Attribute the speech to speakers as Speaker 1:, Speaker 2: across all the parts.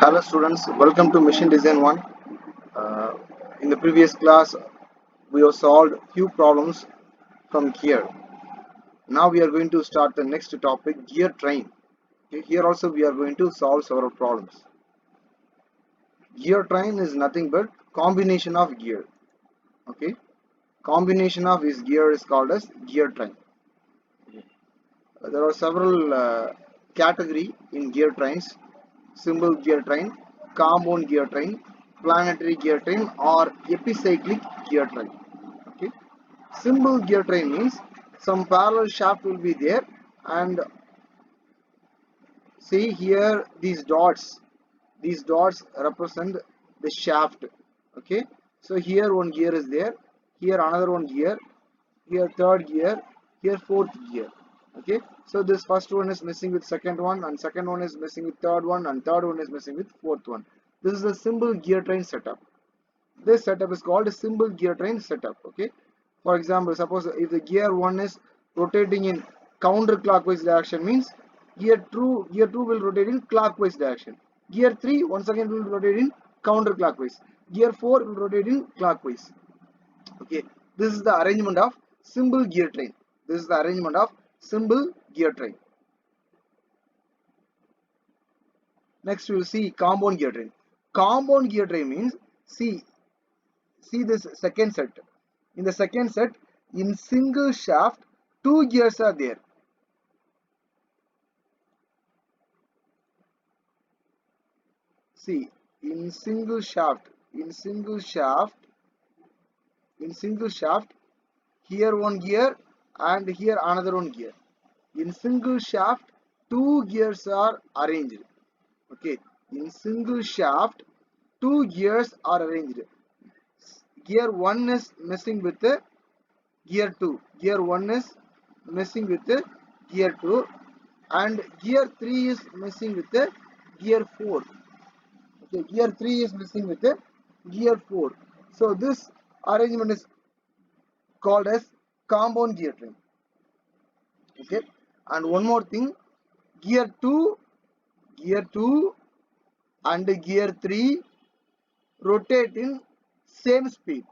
Speaker 1: Hello students, welcome to Machine Design 1. Uh, in the previous class, we have solved few problems from gear. Now we are going to start the next topic, gear train. Okay, here also we are going to solve several problems. Gear train is nothing but combination of gear. Okay, combination of this gear is called as gear train. There are several category in gear trains: simple gear train, compound gear train, planetary gear train, or epicyclic gear train. Okay, simple gear train means some parallel shaft will be there, and see here these dots represent the shaft. Okay, so here one gear is there, here another one gear, here third gear, here fourth gear. Okay, so this first one is missing with second one, and second one is missing with third one, and third one is missing with fourth one. This is a simple gear train setup. This setup is called a simple gear train setup. Okay, for example, suppose if the gear 1 is rotating in counterclockwise direction, means gear 2 will rotate in clockwise direction. Gear 3 once again will rotate in counterclockwise. Gear 4 will rotate in clockwise. Okay, this is the arrangement of simple gear train. This is the arrangement of simple gear train. Next we will see compound gear train. Compound gear train means, see this second set. In the second set, in single shaft, two gears are there. See, in single shaft, here one gear and here another one gear. In single shaft, two gears are arranged. Okay, in single shaft, two gears are arranged. Gear 1 is messing with the gear 2. Gear 1 is messing with the gear 2, and gear 3 is messing with the gear 4. Okay, gear 3 is messing with the gear 4. So this arrangement is called as compound gear train. Okay, and one more thing, gear 2, gear 2 and gear 3 rotate in same speed.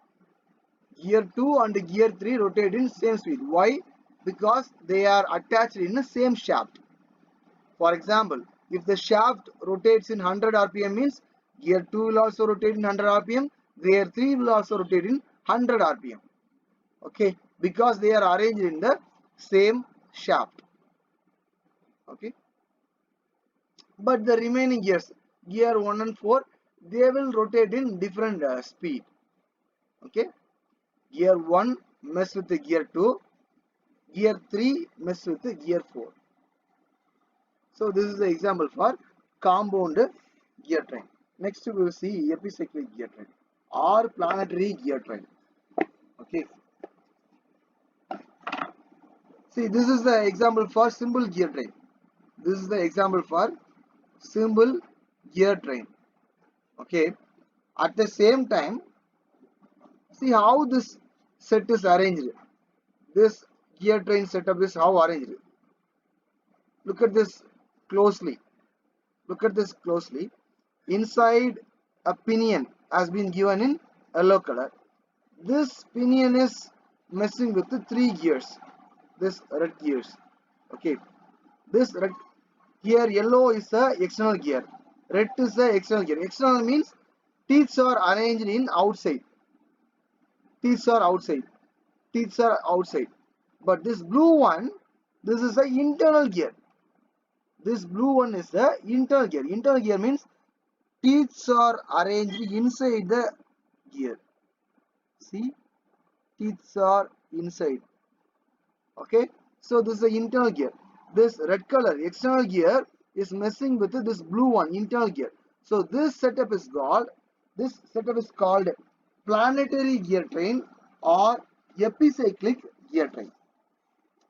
Speaker 1: Gear 2 and gear 3 rotate in same speed. Why? Because they are attached in the same shaft. For example, if the shaft rotates in 100 rpm, means gear 2 will also rotate in 100 rpm, gear 3 will also rotate in 100 rpm. Okay, because they are arranged in the same shaft. Okay, but the remaining gears, gear 1 and 4, they will rotate in different speed. Okay, gear 1 mess with the gear 2, gear 3 mess with the gear 4. So this is the example for compound gear train. Next we will see epicyclic gear train or planetary gear train. Okay, see this is the example for simple gear train. This is the example for simple gear train. Okay, at the same time, see how this set is arranged. This gear train setup is how arranged. Look at this closely. Look at this closely. Inside, a pinion has been given in yellow color. This pinion is messing with the three gears. This red gears. Okay. This red here, yellow is the external gear. Red is the external gear. External means teeth are arranged in outside. Teeth are outside. Teeth are outside. But this blue one, this is the internal gear. This blue one is the internal gear. Internal gear means teeth are arranged inside the gear. See, teeth are inside. Okay, so this is the internal gear. This red color external gear is messing with this blue one, internal gear. So this setup is called planetary gear train or epicyclic gear train.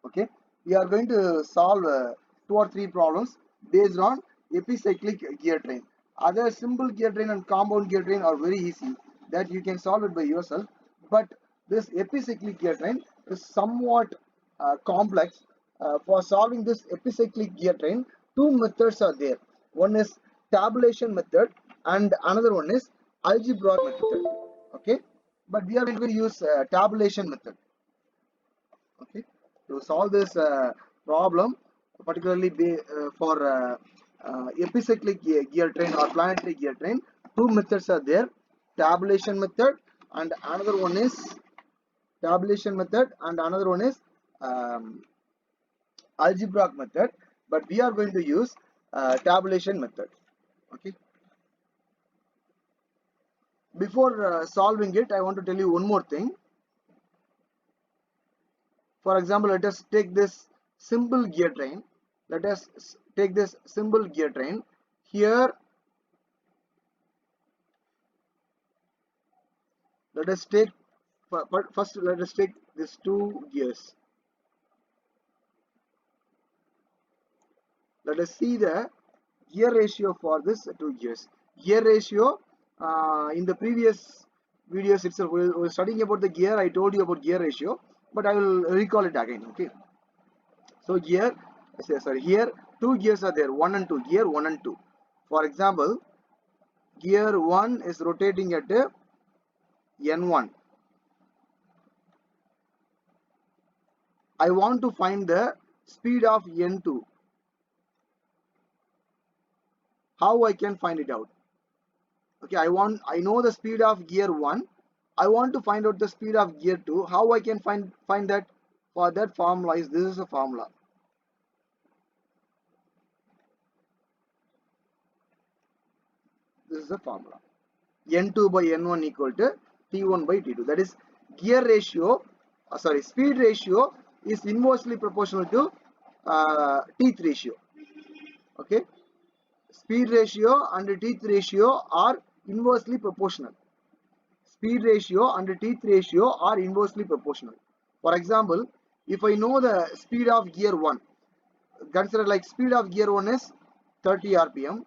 Speaker 1: Okay, we are going to solve two or three problems based on epicyclic gear train. Other simple gear train and compound gear train are very easy, that you can solve it by yourself, but this epicyclic gear train is somewhat complex. For solving this epicyclic gear train, two methods are there. One is tabulation method and another one is algebraic method. Okay, but we are going to use tabulation method. Okay, to solve this problem, particularly for epicyclic gear train or planetary gear train, two methods are there: tabulation method and another one is um, algebraic method. But we are going to use tabulation method. Okay. Before solving it, I want to tell you one more thing. For example, let us take this simple gear train. Let us take this simple gear train. Here, let us take first. Let us take these two gears. Let us see the gear ratio for this two gears. Gear ratio in the previous videos itself, we were studying about the gear. I told you about gear ratio, but I will recall it again. Okay. So here, here two gears are there, 1 and 2, gear 1 and 2. For example, gear 1 is rotating at N1. I want to find the speed of N2. How I can find it out? Okay, I know the speed of gear 1. I want to find out the speed of gear 2. How I can find that? For that formula is, this is a formula. This is the formula. N2 by N1 equal to T1 by T2. That is gear ratio, speed ratio is inversely proportional to teeth ratio. Okay, speed ratio and teeth ratio are inversely proportional. Speed ratio and teeth ratio are inversely proportional. For example, if I know the speed of gear 1, consider like speed of gear 1 is 30 rpm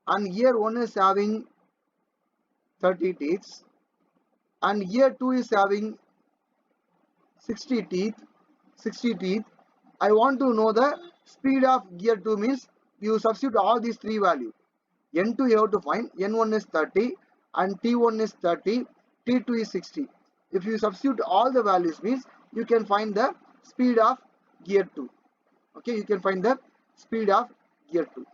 Speaker 1: and gear 1 is having 30 teeth and gear 2 is having 60 teeth. I want to know the speed of gear 2, means you substitute all these three values. N2 you have to find, N1 is 30 and T1 is 30, T2 is 60. If you substitute all the values, means you can find the speed of gear 2. Okay, you can find the speed of gear 2.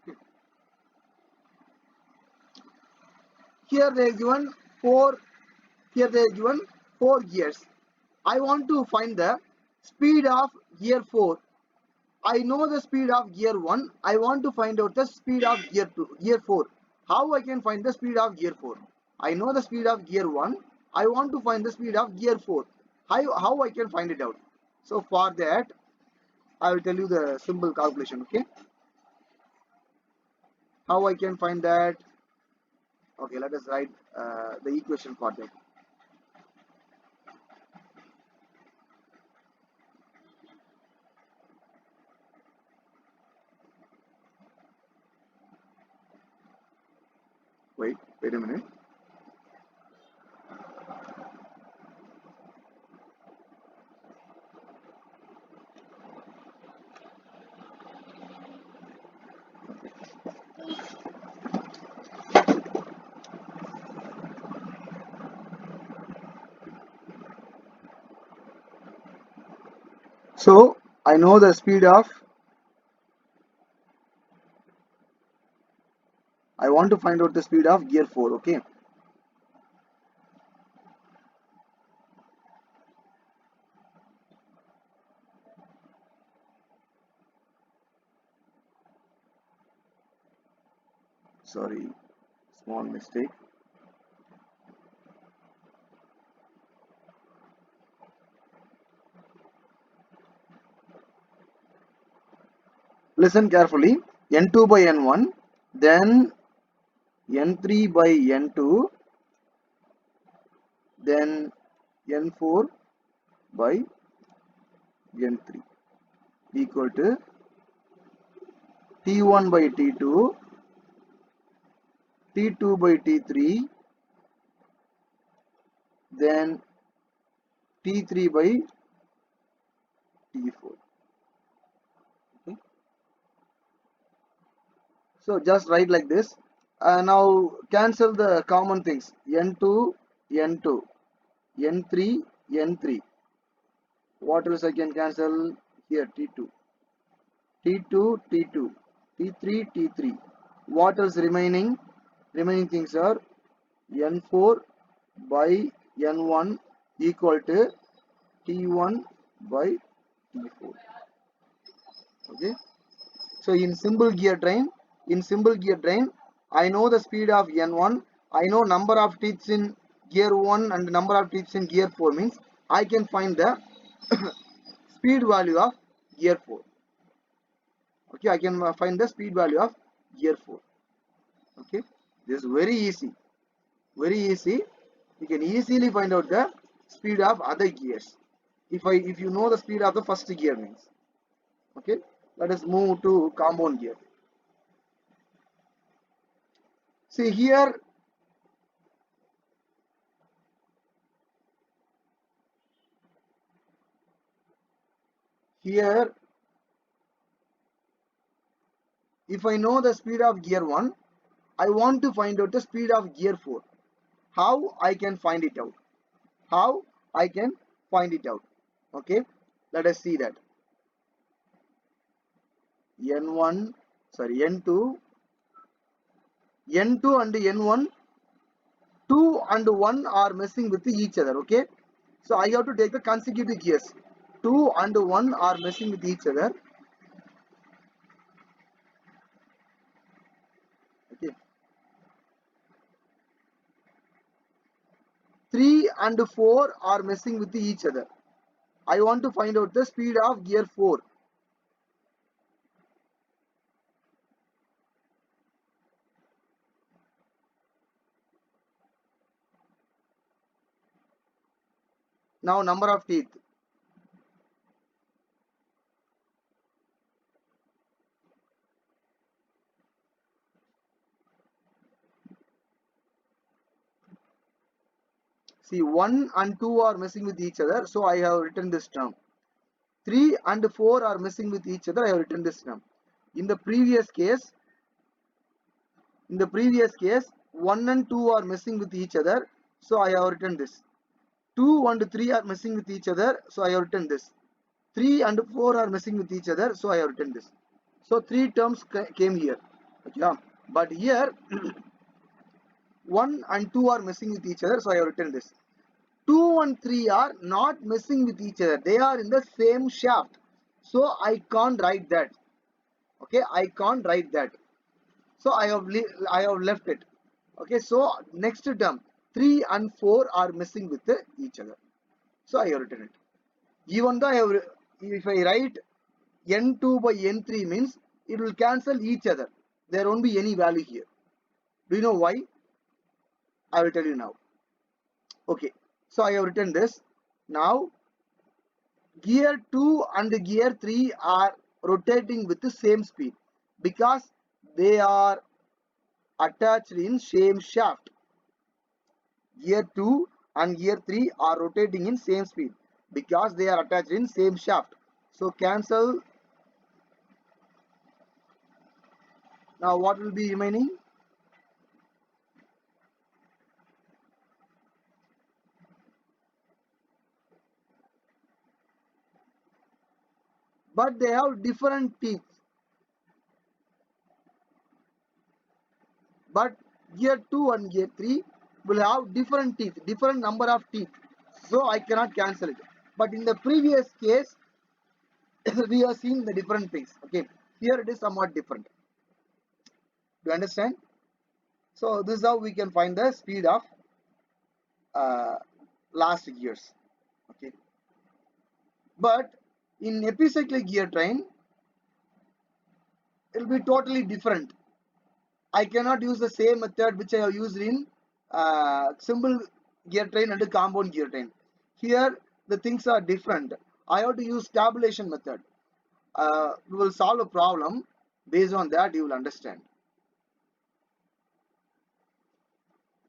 Speaker 1: Okay. Here they are given four gears. I want to find the speed of gear 4. I know the speed of gear 1. I want to find out the speed of gear 4. How I can find the speed of gear 4? I know the speed of gear 1. I want to find the speed of gear 4. How I can find it out? So for that, I will tell you the simple calculation. Okay. How I can find that? Okay, let us write the equation for that. Wait a minute. So I know the speed of, I want to find out the speed of gear 4. Okay. Sorry, small mistake. Listen carefully. N2 by N1, then N3 by N2, then N4 by N3 equal to T1 by T2, T2 by T3, then T3 by T4. Okay. So just write like this. Now cancel the common things. N2, N2, N3, N3. What else I can cancel here? T2, T2, T2, T3, T3. What else remaining? Remaining things are N4 by N1 equal to T1 by T4. Okay. So in simple gear train, I know the speed of N1. I know number of teeth in gear 1 and number of teeth in gear 4 means I can find the speed value of gear 4. Okay, I can find the speed value of gear 4. Okay, this is very easy. Very easy. You can easily find out the speed of other gears. If you know the speed of the first gear means. Okay, let us move to compound gear. See here, if I know the speed of gear 1, I want to find out the speed of gear 4. How I can find it out? How I can find it out? Okay, let us see that. N1, sorry, N2 and N1, 2 and 1 are messing with each other. Okay, so I have to take the consecutive gears. 2 and 1 are messing with each other. Okay, 3 and 4 are messing with each other. I want to find out the speed of gear 4. Now number of teeth. See, 1 and 2 are messing with each other, so I have written this term. 3 and 4 are messing with each other, I have written this term. In the previous case, 1 and 2 are messing with each other, so I have written this. 2 and 3 are messing with each other, so I have written this. 3 and 4 are messing with each other, so I have written this. So 3 terms came here. Okay, but here 1 and 2 are messing with each other, so I have written this. 2 and 3 are not messing with each other. They are in the same shaft. So I can't write that. Okay, I can't write that. So I have left it. Okay, so next term 3 and 4 are messing with each other. So I have written it. Even though if I write N2 by N3 means it will cancel each other. There won't be any value here. Do you know why? I will tell you now. Okay, so I have written this. Now gear 2 and gear 3 are rotating with the same speed because they are attached in same shaft. Gear 2 and gear 3 are rotating in same speed because they are attached in same shaft. So cancel. Now what will be remaining? But they have different teeth. But gear 2 and gear 3 will have different teeth, different number of teeth. So I cannot cancel it. But in the previous case, we have seen the different things. Okay, here it is somewhat different. Do you understand? So this is how we can find the speed of uh, last gears. Okay, but in epicyclic gear train, it will be totally different. I cannot use the same method which I have used in simple gear train and compound gear train. Here the things are different. I have to use tabulation method. We will solve a problem. Based on that, you will understand.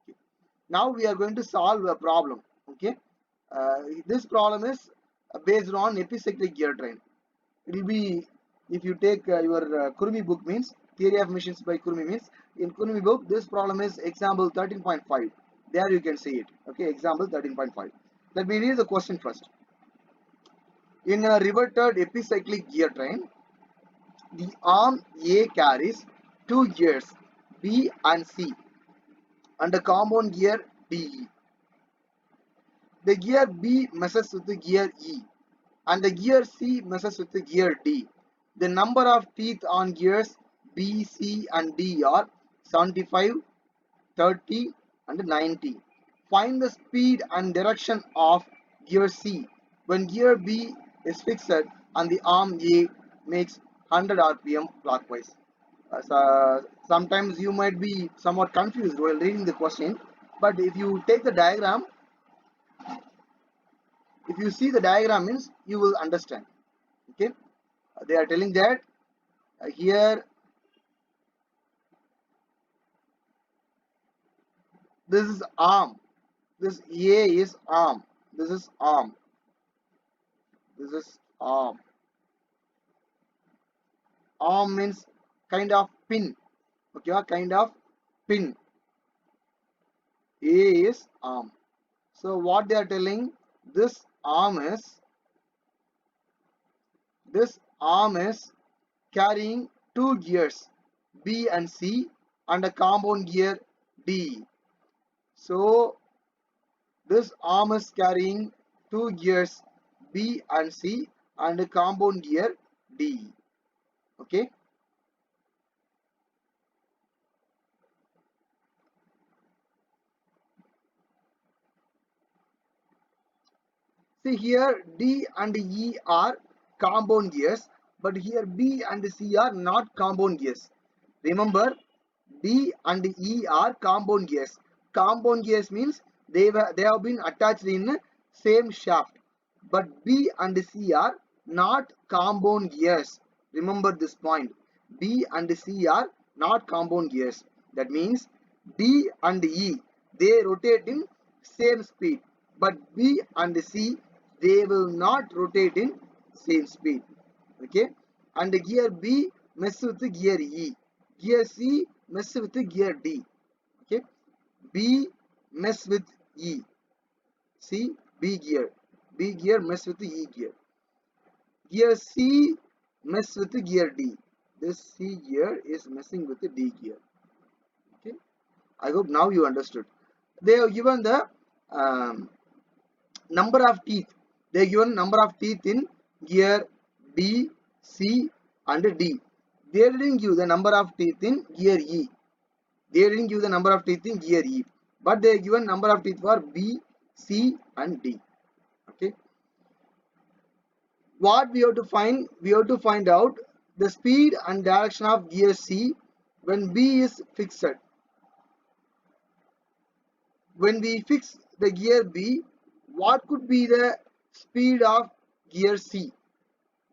Speaker 1: Okay. Now we are going to solve a problem. Okay, this problem is based on epicyclic gear train. It will be, if you take your Kurumi book means Theory of machines by Kurumi means in Kurumi book this problem is example 13.5. There you can see it. Okay, example 13.5. Let me read the question first. In a reverted epicyclic gear train, the arm A carries two gears B and C and a compound gear D. The gear B messes with the gear E and the gear C messes with the gear D. The number of teeth on gears B, C and D are 75, 30 and 90. Find the speed and direction of gear C when gear B is fixed and the arm A makes 100 rpm clockwise. Sometimes you might be somewhat confused while reading the question, but if you take the diagram, if you see the diagram means you will understand. Okay, they are telling that here this is arm, this A is arm, this is arm, this is arm. Arm means kind of pin. Okay, a kind of pin. A is arm. So what they are telling, this arm is carrying two gears B and C and a compound gear D. So this arm is carrying two gears B and C and a compound gear D. Okay. See here D and E are compound gears, but here B and C are not compound gears. Remember, D and E are compound gears. Compound gears means they have been attached in same shaft. But B and C are not compound gears. Remember this point. B and C are not compound gears. That means D and E they rotate in same speed. But B and C they will not rotate in same speed. Okay. And gear B mess with the gear E. Gear C mess with the gear D. Okay. B mess with E. C B gear. B gear mess with the E gear. Gear C mess with the gear D. This C gear is messing with the D gear. Okay. I hope now you understood. They have given the number of teeth. They have given number of teeth in gear B, C and D. They didn't give the number of teeth in gear E. They didn't give the number of teeth in gear E. But they have given number of teeth for B, C and D. Okay. What we have to find? We have to find out the speed and direction of gear C when B is fixed. When we fix the gear B, what could be the speed of gear C?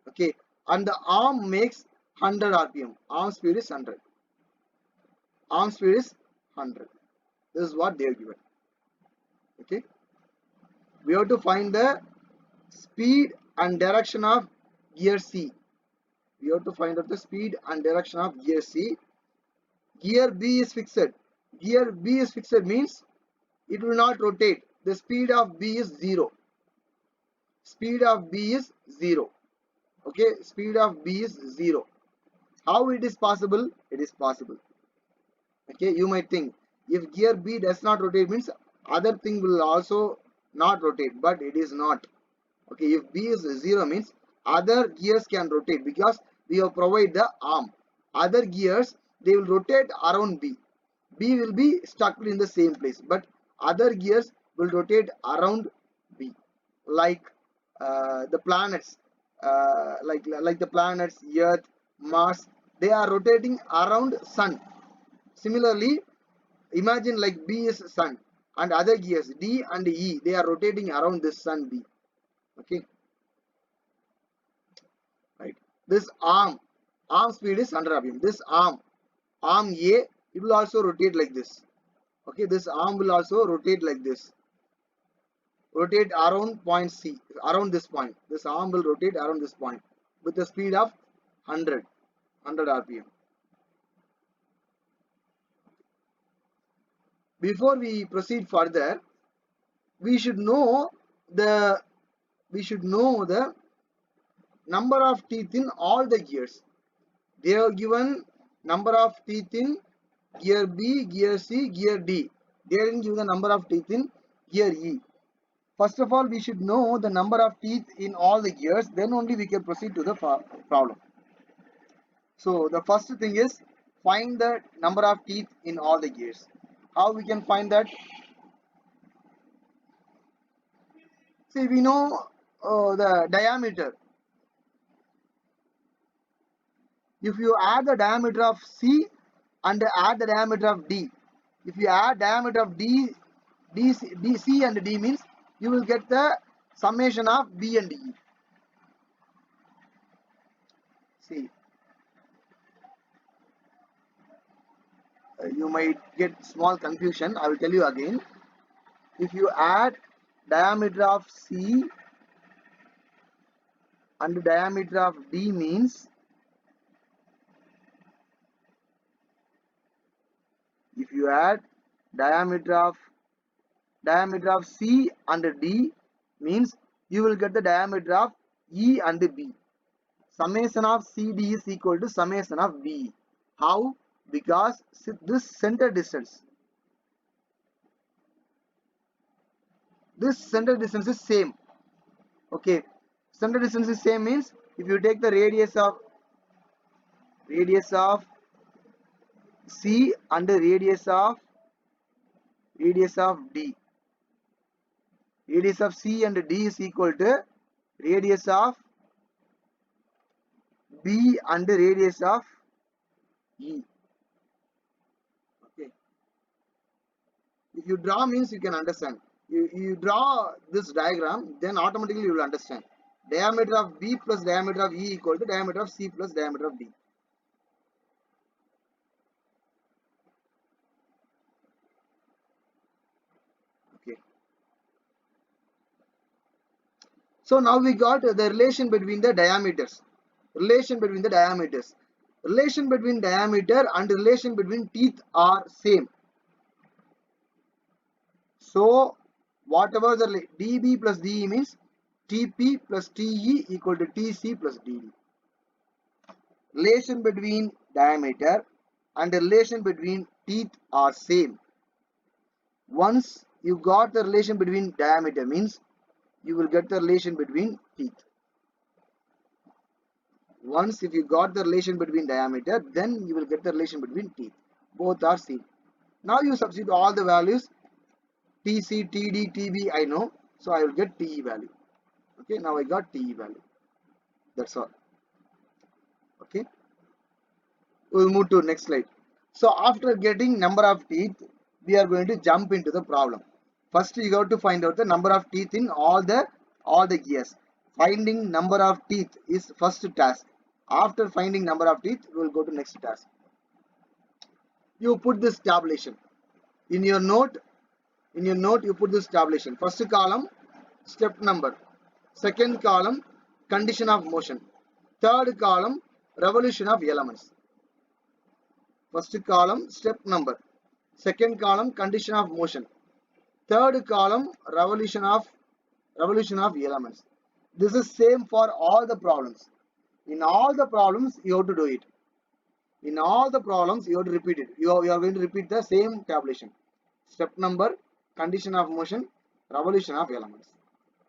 Speaker 1: Okay, and the arm makes 100 rpm. Arm speed is 100. Arm speed is 100. This is what they are given. Okay, we have to find the speed and direction of gear C. We have to find out the speed and direction of gear C. Gear B is fixed. Gear B is fixed means it will not rotate. The speed of B is 0. Speed of B is 0. Okay, speed of B is 0. How it is possible? It is possible. Okay, you might think if gear B does not rotate means other thing will also not rotate, but it is not. Okay, if B is 0 means other gears can rotate because we have provided the arm. Other gears they will rotate around B. B will be stuck in the same place, but other gears will rotate around B, like the planets, like the planets, Earth, Mars. They are rotating around Sun. Similarly, imagine like B is Sun and other gears D and E they are rotating around this Sun B. Okay, right. This arm speed is 100 rpm. This arm A it will also rotate like this. Okay, this arm will also rotate like this. Rotate around point C, around this point. This arm will rotate around this point with the speed of 100 rpm. before we proceed further, we should know the number of teeth in all the gears. They are given number of teeth in gear B, gear C, gear D. They didn't give the number of teeth in gear E. First of all, we should know the number of teeth in all the gears, then only we can proceed to the problem. So the first thing is find the number of teeth in all the gears. How we can find that? See, we know the diameter. If you add the diameter of C and add the diameter of D, if you add diameter of C and D means you will get the summation of B and E. See, you might get small confusion. I will tell you again. If you add diameter of C and diameter of D means, if you add diameter of C and D means you will get the diameter of E and B. Summation of CD is equal to summation of B. How? Because this center distance is same. Okay, center distance is same means if you take the radius of C and the radius of D, radius of C and D is equal to radius of B and the radius of E. Okay, if you draw means you can understand. You draw this diagram, then automatically you will understand. Diameter of B plus diameter of E equal to diameter of C plus diameter of D. Okay. So now we got the relation between the diameters. Relation between diameter and relation between teeth are same. So whatever the dB plus DE means TP plus TE equal to TC plus DD. Relation between diameter and the relation between teeth are same. Once you got the relation between diameter means you will get the relation between teeth. Once if you got the relation between diameter, then you will get the relation between teeth. Both are same. Now you substitute all the values. TC, TD, TB I know. So I will get TE value. Okay, now I got TE value. That's all. Okay. We'll move to next slide. So after getting number of teeth, we are going to jump into the problem. First you got to find out the number of teeth in all the gears. Finding number of teeth is first task. After finding number of teeth, we will go to next task. You put this tabulation in your note. You put this tabulation. First column step number, second column condition of motion, third column revolution of elements. First column step number, second column condition of motion, third column revolution of elements. This is same for all the problems. In all the problems you have to do it. In all the problems you have to repeat it. You are going to repeat the same tabulation. Step number, condition of motion, revolution of elements.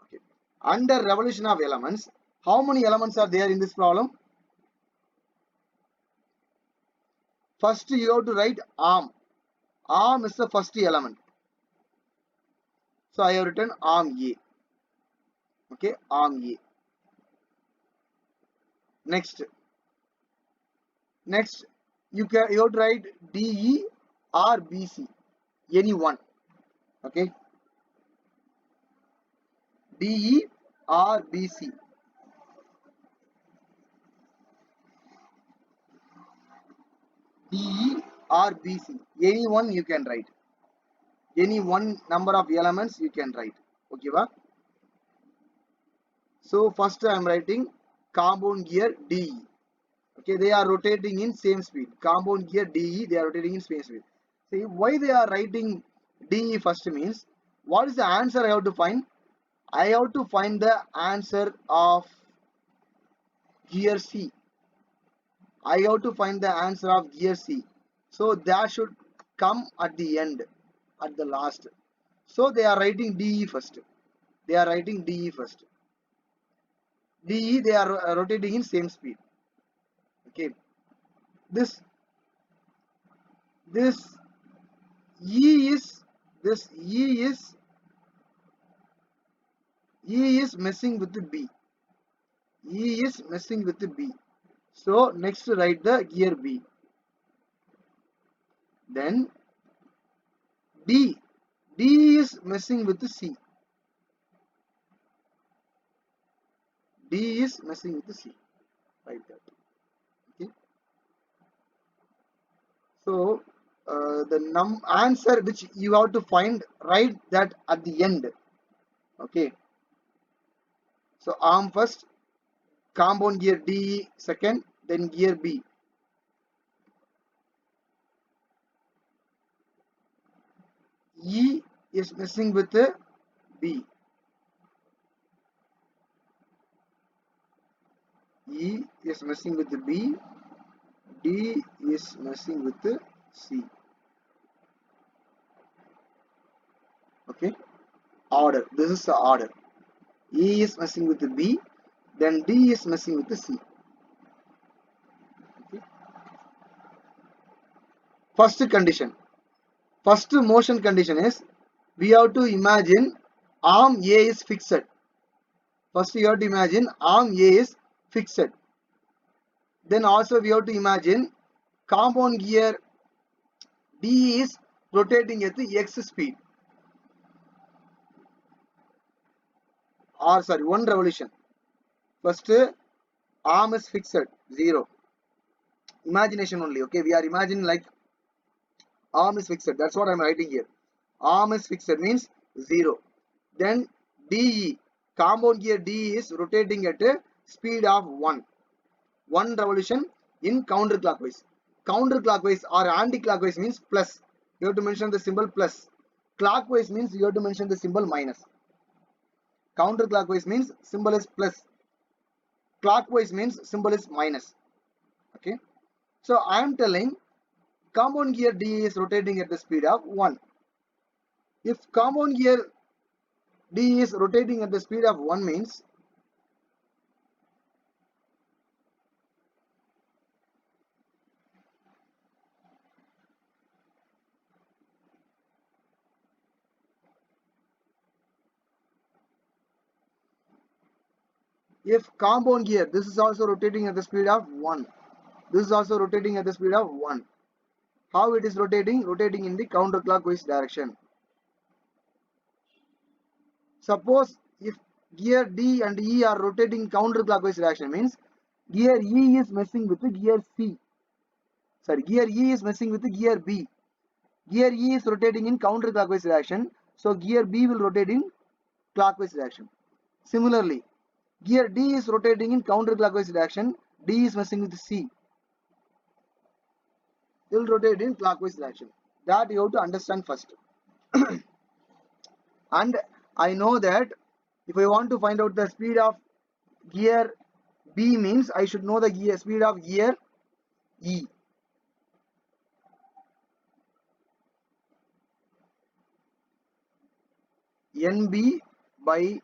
Speaker 1: Okay. Under revolution of elements, how many elements are there in this problem? First you have to write arm. Arm is the first element. So I have written arm A. Okay, arm A. Next you have to write DE or BC, any one. Okay, DE or BC. DE or BC, any one you can write. Any one number of elements you can write. Okay, va? So first I am writing compound gear DE. Okay, they are rotating in same speed. Compound gear DE, they are rotating in same speed. See why they are writing DE first means what is the answer I have to find? I have to find the answer of gear C. I have to find the answer of gear C. So that should come at the end, at the last. So they are writing DE first. They are writing DE first. DE they are rotating in same speed. Okay. This this E is this E is messing with the B. E is messing with the B. So next write the gear B. Then D. D is messing with the C. D is messing with the C. Write that. Okay. So the answer which you have to find, write that at the end. Okay. So arm first, compound gear D second, then gear B. E is messing with the B. E is messing with the B. D is messing with the C. Okay. Order. This is the order. E is messing with the B. Then D is messing with the C. Okay. First condition. First motion condition is we have to imagine arm A is fixed. First you have to imagine arm A is fixed. Then also we have to imagine compound gear D is rotating at the X speed. Or sorry, 1 revolution. First arm is fixed, 0. Imagination only, okay? We are imagining like arm is fixed. That's what I'm writing here. Arm is fixed means 0. Then DE, compound gear D is rotating at a speed of 1. 1 revolution in counterclockwise. Counterclockwise or anti-clockwise means plus. You have to mention the symbol plus. Clockwise means you have to mention the symbol minus. Counterclockwise means symbol is plus. Clockwise means symbol is minus. Okay. So I am telling compound gear D is rotating at the speed of 1. If compound gear D is rotating at the speed of 1 means if compound gear, this is also rotating at the speed of 1. This is also rotating at the speed of 1. How it is rotating? Rotating in the counterclockwise direction. Suppose if gear D and E are rotating counterclockwise direction means gear E is messing with the gear C. Sorry, gear E is messing with the gear B. Gear E is rotating in counterclockwise direction, so gear B will rotate in clockwise direction. Similarly, gear D is rotating in counterclockwise direction, D is messing with C. It will rotate in clockwise direction. That you have to understand first. And I know that if I want to find out the speed of gear B means I should know the gear speed of gear E. NB by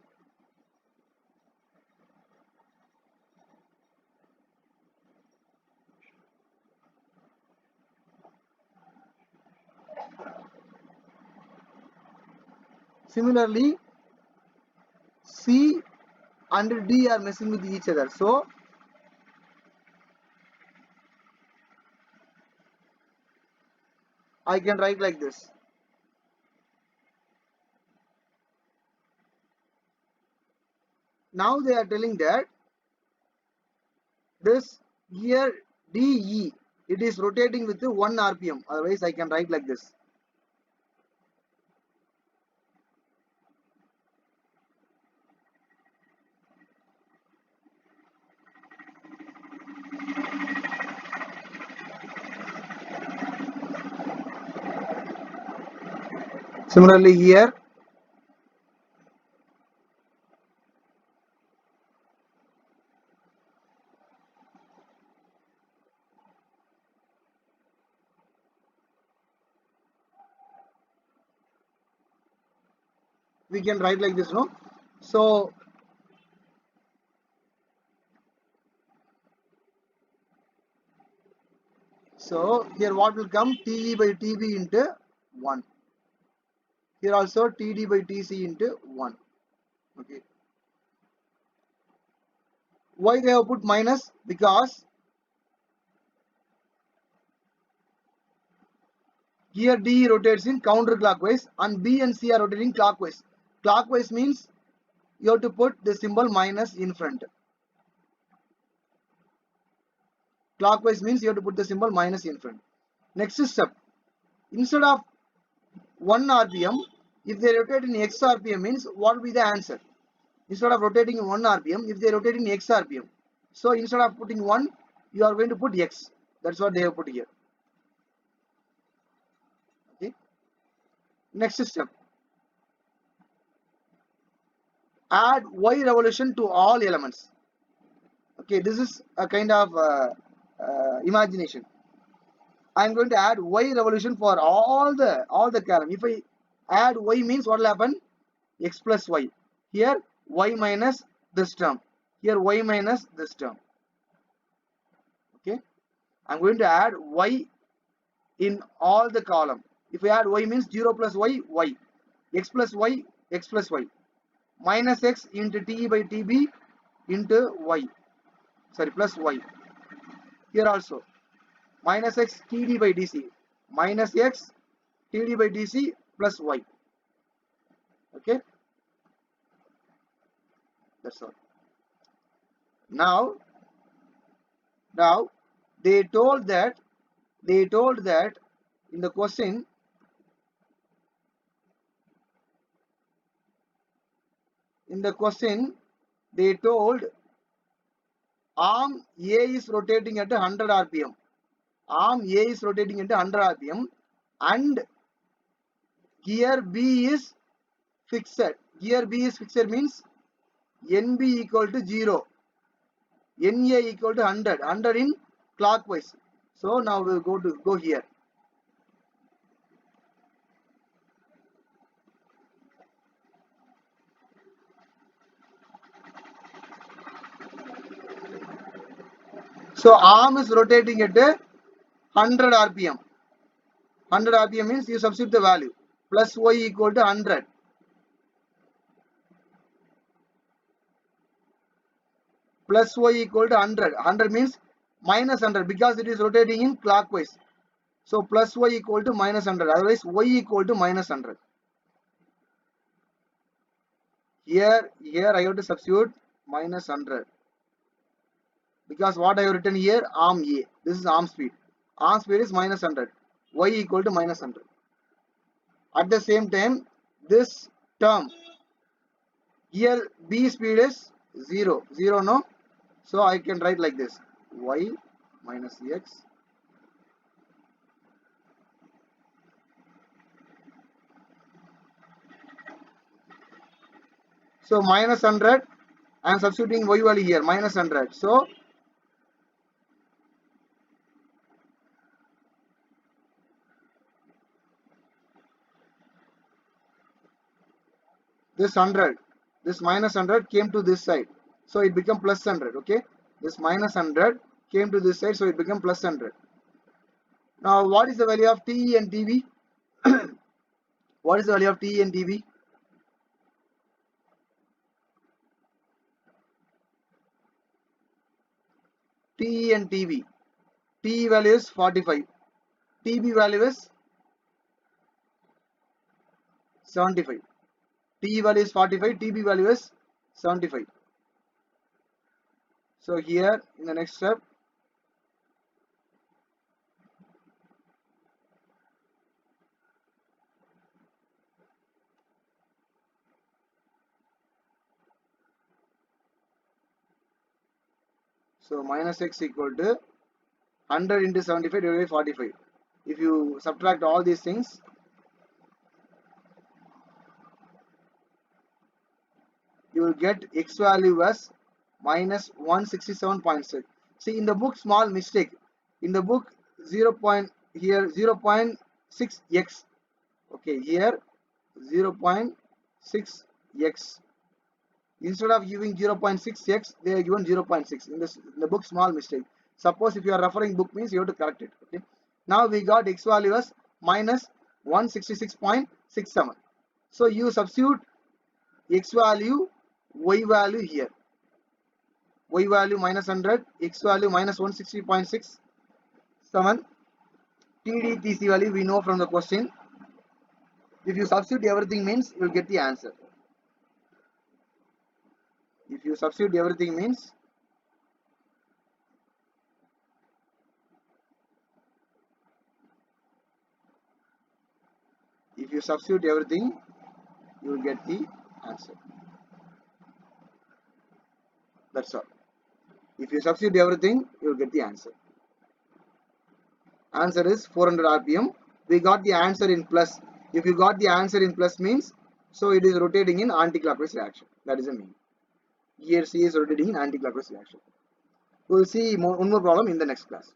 Speaker 1: similarly C and D are messing with each other, so I can write like this. Now they are telling that this gear DE, it is rotating with 1 RPM, otherwise I can write like this. Similarly here, we can write like this, no? So here what will come? TE by TB into 1. Here also TD by TC into 1. Okay. Why they have put minus? Because here D rotates in counterclockwise and B and C are rotating clockwise. Clockwise means you have to put the symbol minus in front. Clockwise means you have to put the symbol minus in front. Next step, instead of 1 RPM, if they rotate in X RPM means what will be the answer? Instead of rotating in 1 RPM, if they rotate in X RPM. So instead of putting 1, you are going to put X. That's what they have put here. Okay. Next step, add Y revolution to all elements. Okay, this is a kind of imagination. I am going to add Y revolution for all the column. If I add Y means what will happen? X plus Y. Here Y minus this term. Here Y minus this term. Okay. I'm going to add Y in all the column. If I add Y means 0 plus Y, Y. X plus Y, X plus Y. Minus X into T by TB into Y. Sorry, plus Y. Here also. Minus X TD by DC. Minus X TD by DC plus Y. Okay. That's all. Now they told that in the question they told arm A is rotating at 100 rpm. Arm A is rotating at 100 rpm and gear B is fixed. Gear B is fixed means NB equal to 0, NA equal to 100, 100 in clockwise. So now we'll go here. So arm is rotating at 100 rpm. 100 rpm means you substitute the value. Plus Y equal to 100. Plus Y equal to 100. 100 means minus 100 because it is rotating in clockwise. So plus Y equal to minus 100. Otherwise Y equal to minus 100. Here I have to substitute minus 100. Because what I have written here, arm A. This is arm speed. Arm speed is minus 100. Y equal to minus 100. At the same time, this term, here B speed is 0. 0 no? So I can write like this. Y minus X. So minus 100. I am substituting Y value here. Minus 100. So this 100, this minus 100 came to this side, so it became plus 100. Okay, this minus 100 came to this side, so it became plus 100. Now what is the value of TE and TB? What is the value of TE and TB? TE and TB. TE value is 45, TB value is 75. TE value is 45, TB value is 75. So here in the next step, so minus X equal to 100 into 75 divided by 45. If you subtract all these things, you will get x value as minus 167.6. See, in the book, small mistake. In the book, 0.6x. Okay, here 0.6x. Instead of giving 0.6x, they are given 0.6. In the book, small mistake. Suppose if you are referring book, means you have to correct it. Okay. Now we got x value as minus 166.67. So you substitute x value, y value here. Y value minus 100, x value minus 160.67. TD, TC value we know from the question. If you substitute everything means you will get the answer. If you substitute everything means you will get the answer. That's all. If you substitute everything, you will get the answer. Answer is 400 rpm. We got the answer in plus. If you got the answer in plus means, so it is rotating in anti-clockwise reaction. That is the mean. Here C is rotating in anti-clockwise reaction. We will see one more problem in the next class.